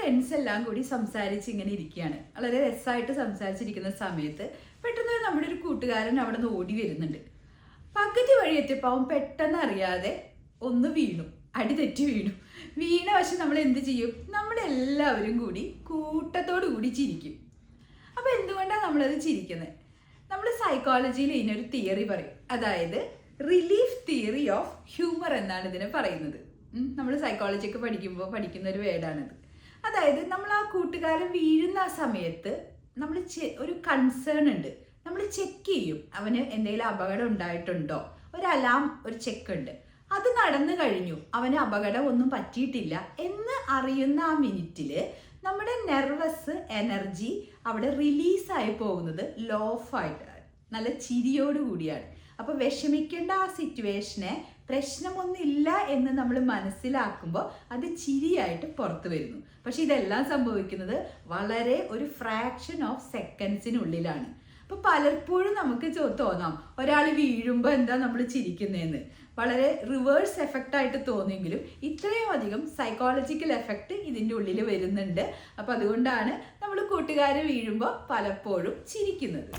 Friends എല്ലാം കൂടി സംസാരിച്ച് ഇങ്ങനെ ഇരിക്കുകയാണ്. വളരെ രസമായിട്ട് സംസാരിച്ചിരിക്കുന്ന സമയത്ത് പെട്ടെന്ന് നമ്മുടെ ഒരു കൂട്ടുകാരൻ അവിടെ നിന്ന് ഓടി വരുന്നുണ്ട്. പകുതി വഴി എത്തിയപ്പോൾ അവൻ പെട്ടെന്ന് അറിയാതെ ഒന്ന് വീണു, അടി തെറ്റി വീണു. വീണ പക്ഷെ നമ്മൾ എന്ത് ചെയ്യും? നമ്മളെല്ലാവരും കൂടി കൂട്ടത്തോടു കൂടി ചിരിക്കും. അപ്പോൾ എന്തുകൊണ്ടാണ് നമ്മളത് ചിരിക്കുന്നത്? നമ്മൾ സൈക്കോളജിയിൽ ഇതിനൊരു തിയറി പറയും, അതായത് റിലീഫ് തിയറി ഓഫ് ഹ്യൂമർ എന്നാണ് ഇതിനെ പറയുന്നത്. നമ്മൾ സൈക്കോളജിയൊക്കെ പഠിക്കുമ്പോൾ പഠിക്കുന്ന ഒരു വേർഡാണിത്. അതായത് നമ്മൾ ആ കൂട്ടുകാരൻ വീഴുന്ന ആ സമയത്ത് നമ്മൾ ഒരു കൺസേൺ ഉണ്ട്, നമ്മൾ ചെക്ക് ചെയ്യും അവന് എന്തെങ്കിലും അപകടം ഉണ്ടായിട്ടുണ്ടോ, ഒരു അലാം, ഒരു ചെക്ക് ഉണ്ട്. അത് നടന്നു കഴിഞ്ഞു, അവന് അപകടം ഒന്നും പറ്റിയിട്ടില്ല എന്ന് അറിയുന്ന ആ മിനിറ്റിൽ നമ്മുടെ നെർവസ് എനർജി അവിടെ റിലീസായി പോകുന്നത് ലോ ഓഫ് ആയിട്ട് നല്ല ചിരിയോടുകൂടിയാണ്. അപ്പോൾ വിഷമിക്കേണ്ട ആ സിറ്റുവേഷനെ പ്രശ്നമൊന്നുമില്ല എന്ന് നമ്മൾ മനസ്സിലാക്കുമ്പോൾ അത് ചിരിയായിട്ട് പുറത്തു വരുന്നു. പക്ഷെ ഇതെല്ലാം സംഭവിക്കുന്നത് വളരെ ഒരു ഫ്രാക്ഷൻ ഓഫ് സെക്കൻഡ്സിനുള്ളിലാണ്. അപ്പോൾ പലപ്പോഴും നമുക്ക് തോന്നാം ഒരാൾ വീഴുമ്പോൾ എന്താ നമ്മൾ ചിരിക്കുന്നതെന്ന്. വളരെ റിവേഴ്സ് എഫക്റ്റ് ആയിട്ട് തോന്നിയെങ്കിലും ഇത്രയും അധികം സൈക്കോളജിക്കൽ എഫക്റ്റ് ഇതിൻ്റെ ഉള്ളിൽ വരുന്നുണ്ട്. അപ്പോൾ അതുകൊണ്ടാണ് നമ്മൾ കൂട്ടുകാർ വീഴുമ്പോൾ പലപ്പോഴും ചിരിക്കുന്നത്.